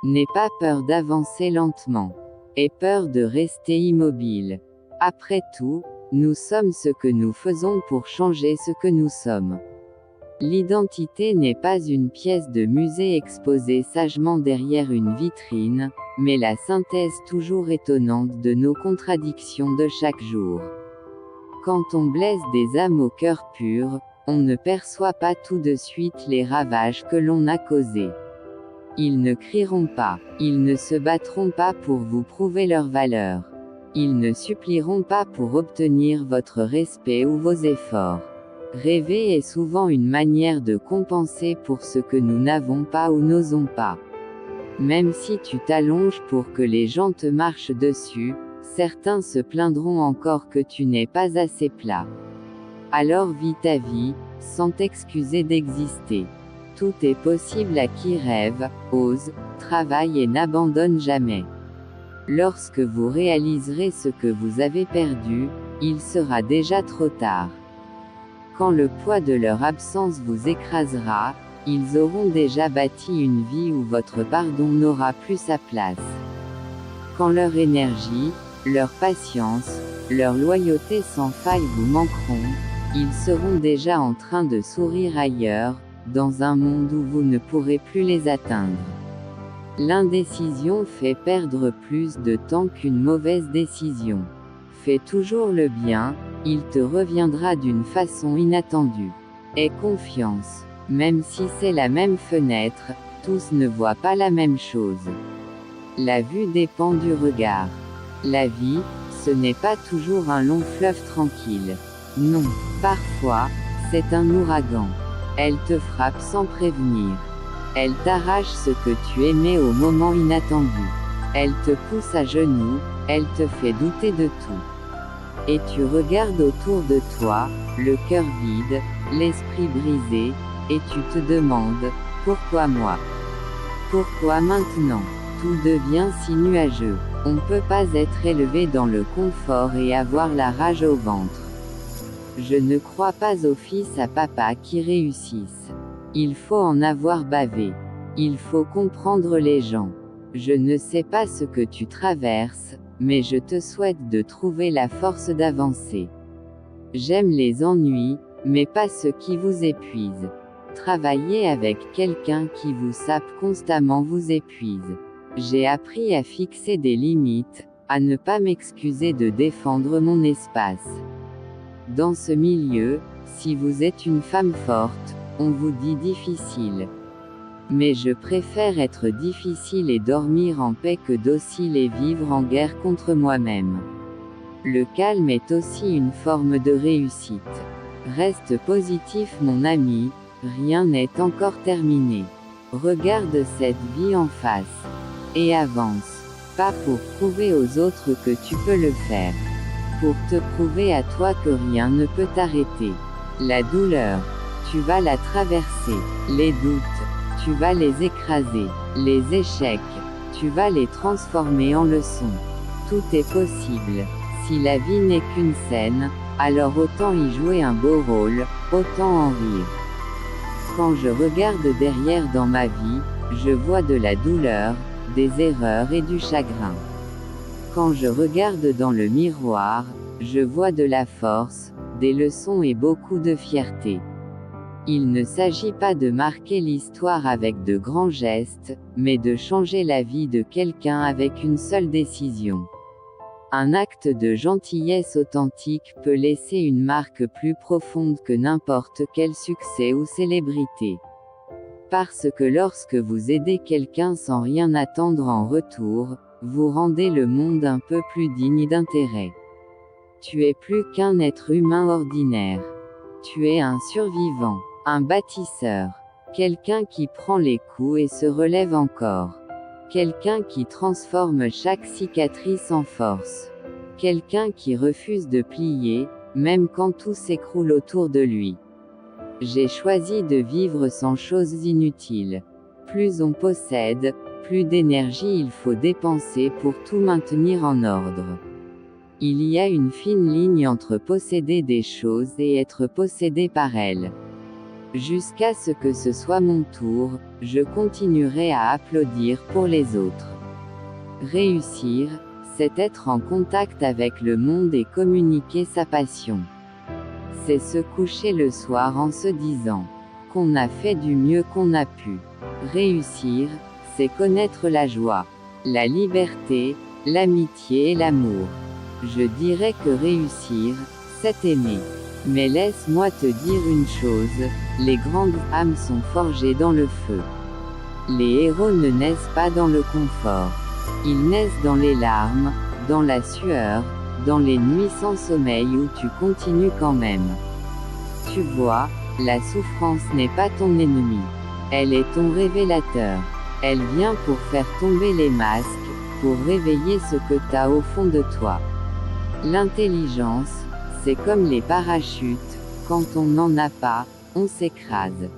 N'aie pas peur d'avancer lentement. Aie peur de rester immobile. Après tout, nous sommes ce que nous faisons pour changer ce que nous sommes. L'identité n'est pas une pièce de musée exposée sagement derrière une vitrine, mais la synthèse toujours étonnante de nos contradictions de chaque jour. Quand on blesse des âmes au cœur pur, on ne perçoit pas tout de suite les ravages que l'on a causés. Ils ne crieront pas, ils ne se battront pas pour vous prouver leur valeur. Ils ne supplieront pas pour obtenir votre respect ou vos efforts. Rêver est souvent une manière de compenser pour ce que nous n'avons pas ou n'osons pas. Même si tu t'allonges pour que les gens te marchent dessus, certains se plaindront encore que tu n'es pas assez plat. Alors vis ta vie, sans t'excuser d'exister. Tout est possible à qui rêve, ose, travaille et n'abandonne jamais. Lorsque vous réaliserez ce que vous avez perdu, il sera déjà trop tard. Quand le poids de leur absence vous écrasera, ils auront déjà bâti une vie où votre pardon n'aura plus sa place. Quand leur énergie, leur patience, leur loyauté sans faille vous manqueront, ils seront déjà en train de sourire ailleurs, dans un monde où vous ne pourrez plus les atteindre. L'indécision fait perdre plus de temps qu'une mauvaise décision. Fais toujours le bien, il te reviendra d'une façon inattendue. Aie confiance. Même si c'est la même fenêtre, tous ne voient pas la même chose. La vue dépend du regard. La vie, ce n'est pas toujours un long fleuve tranquille. Non, parfois, c'est un ouragan. Elle te frappe sans prévenir. Elle t'arrache ce que tu aimais au moment inattendu. Elle te pousse à genoux, elle te fait douter de tout. Et tu regardes autour de toi, le cœur vide, l'esprit brisé, et tu te demandes, pourquoi moi? Pourquoi maintenant? Tout devient si nuageux. On ne peut pas être élevé dans le confort et avoir la rage au ventre. Je ne crois pas aux fils à papa qui réussissent. Il faut en avoir bavé. Il faut comprendre les gens. Je ne sais pas ce que tu traverses, mais je te souhaite de trouver la force d'avancer. J'aime les ennuis, mais pas ceux qui vous épuisent. Travailler avec quelqu'un qui vous sape constamment vous épuise. J'ai appris à fixer des limites, à ne pas m'excuser de défendre mon espace. Dans ce milieu, si vous êtes une femme forte, on vous dit difficile. Mais je préfère être difficile et dormir en paix que docile et vivre en guerre contre moi-même. Le calme est aussi une forme de réussite. Reste positif mon ami, rien n'est encore terminé. Regarde cette vie en face. Et avance. Pas pour prouver aux autres que tu peux le faire. Pour te prouver à toi que rien ne peut t'arrêter. La douleur, tu vas la traverser. Les doutes, tu vas les écraser. Les échecs, tu vas les transformer en leçons. Tout est possible. Si la vie n'est qu'une scène, alors autant y jouer un beau rôle, autant en rire. Quand je regarde derrière dans ma vie, je vois de la douleur, des erreurs et du chagrin. Quand je regarde dans le miroir, je vois de la force, des leçons et beaucoup de fierté. Il ne s'agit pas de marquer l'histoire avec de grands gestes, mais de changer la vie de quelqu'un avec une seule décision. Un acte de gentillesse authentique peut laisser une marque plus profonde que n'importe quel succès ou célébrité. Parce que lorsque vous aidez quelqu'un sans rien attendre en retour, vous rendez le monde un peu plus digne d'intérêt. Tu es plus qu'un être humain ordinaire. Tu es un survivant, un bâtisseur, quelqu'un qui prend les coups et se relève encore. Quelqu'un qui transforme chaque cicatrice en force. Quelqu'un qui refuse de plier, même quand tout s'écroule autour de lui. J'ai choisi de vivre sans choses inutiles. Plus on possède, plus d'énergie il faut dépenser pour tout maintenir en ordre. Il y a une fine ligne entre posséder des choses et être possédé par elles. Jusqu'à ce que ce soit mon tour, je continuerai à applaudir pour les autres. Réussir, c'est être en contact avec le monde et communiquer sa passion. C'est se coucher le soir en se disant qu'on a fait du mieux qu'on a pu. Réussir, c'est connaître la joie, la liberté, l'amitié et l'amour. Je dirais que réussir, c'est aimer. Mais laisse-moi te dire une chose, les grandes âmes sont forgées dans le feu. Les héros ne naissent pas dans le confort. Ils naissent dans les larmes, dans la sueur, dans les nuits sans sommeil où tu continues quand même. Tu vois, la souffrance n'est pas ton ennemi. Elle est ton révélateur. Elle vient pour faire tomber les masques, pour réveiller ce que t'as au fond de toi. L'intelligence, c'est comme les parachutes, quand on n'en a pas, on s'écrase.